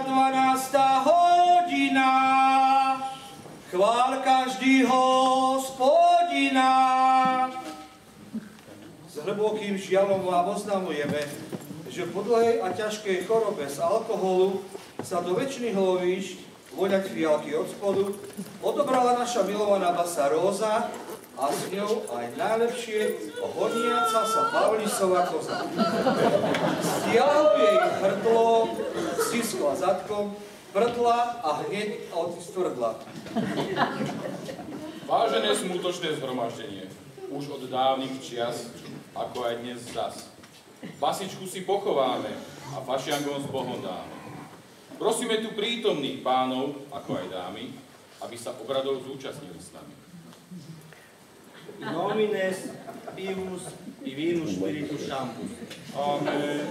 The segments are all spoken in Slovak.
12. hodina. Chvál každý Hospodina. S hlbokým žiaľom vám oznamujeme, že po dlhej a ťažkej chorobe z alkoholu sa do večných lovíšť voňať fialky od spodu odobrala naša milovaná basa Róza a s ňou aj najlepšie honiaca sa Pavlisová koza. Stiahol jej hrdlo, stiskla zadkom, vrtla a hneď odtvrdla. Vážené smutočné zhromaždenie, už od dávnych čias, ako aj dnes zas. Basičku si pochováme a fašiangom s Bohom dáme. Prosíme tu prítomných pánov, ako aj dámy, aby sa obradov zúčastnili s nami. Nomines pivus pivinus spiritus sanctus. Amen.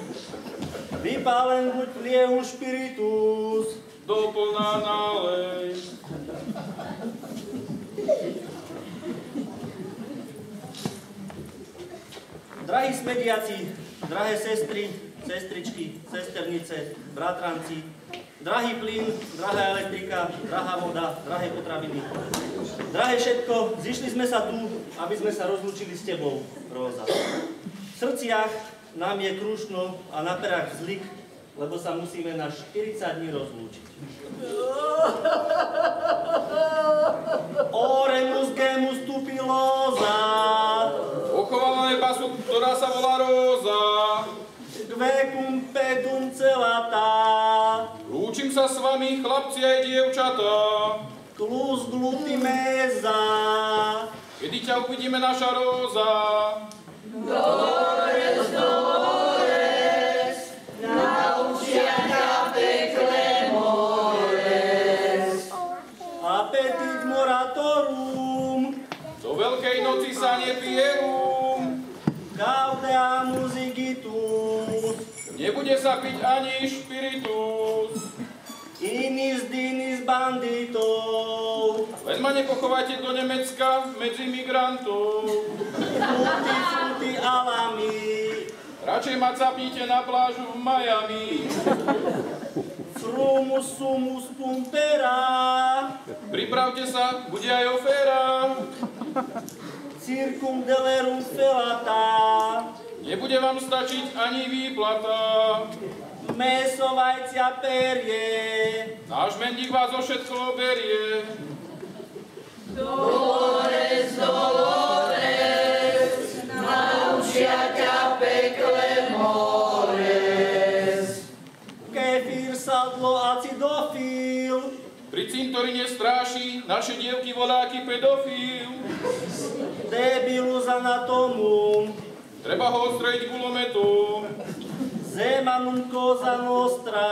Vypálen buď liehu spiritus. Doplná nálej. Drahí smediaci, drahé sestry, sestričky, sesternice, bratranci, drahý plyn, drahá elektrika, drahá voda, drahé potraviny. Drahé všetko, zišli sme sa tu, aby sme sa rozlúčili s tebou, Róza. V srdciach nám je krušno a na perách zlik, lebo sa musíme na 40 dní rozlúčiť. Oremus gemus tupilosa. Pochováme basu, ktorá sa volá Róza. Kvecum pedum celata. Lúčim sa s vami, chlapci aj dievčatá. Klus glutimeza. Kedy ťa uvidíme, naša Róza? Dolores, Dolores, naučia ťa pekle mores. Appetit moratorum. Do Veľkej noci sa nepije rum. Gaudeamus igitus. Nebude sa piť ani špiritus. Inis dinis banditov. Len ma nepochovajte do Nemecka medzi migrantov. Futi futi alami. Radšej ma capnite na plážu v Miami. Frumus sumus pumpera. Pripravte sa, bude aj oféra. Circum delerum felata. Nebude vám stačiť ani výplata. Meso, vajcia, perie. Náš mendík vás o všetko berie. Dolores, Dolores, naučia ťa pekle mores. Kefír, sadlo, acidofil. Pri cintorine stráši naše dievky voláky pedofil. Debilus anatomum. Treba ho odstrojiť gulometom. Zemanum cosa nostra.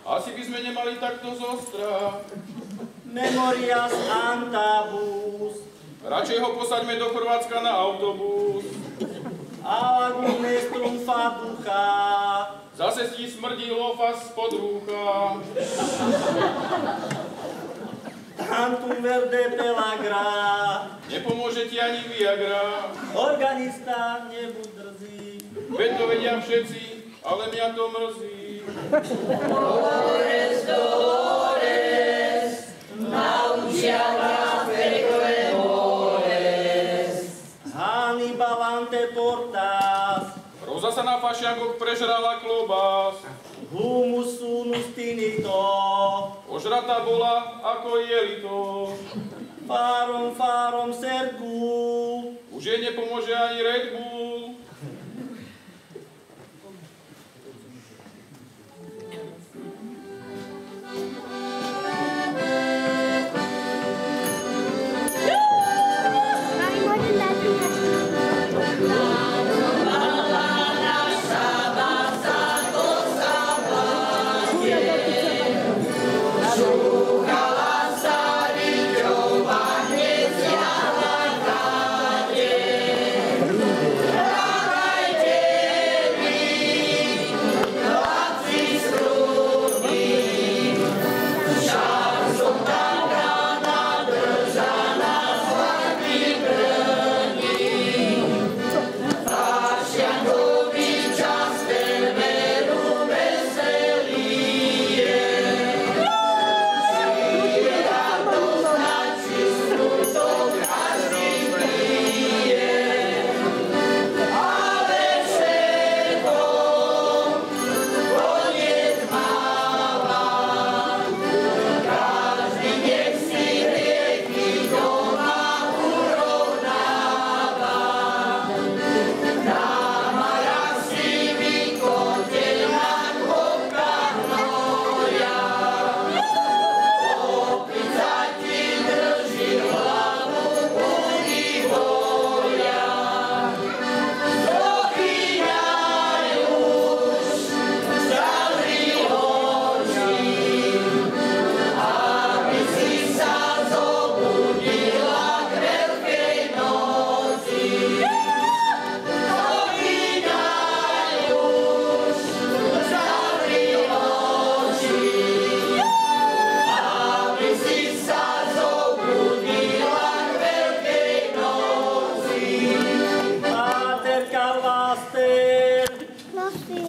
Asi by sme nemali takto zostra. Memorias antabus. Radšej ho posaďme do Chorvátska na autobus. Alagum nestrum faducha. Zase ti smrdí lofa spod rúcha. Tantum verde pelagra. Nepomôže ti ani Viagra. Organista, nebuď drzý. Veď to vedia všetci, ale mňa to mrzí. Dolores, Dolores, naučia ťa pekle mores. Hannibal anteportas. Róza sa na fašiangoch prežrala klobás. Humus sunus tinito. Ožratá bola ako jelito. Farom, farom sergu. Už jej nepomôže ani Red Bull.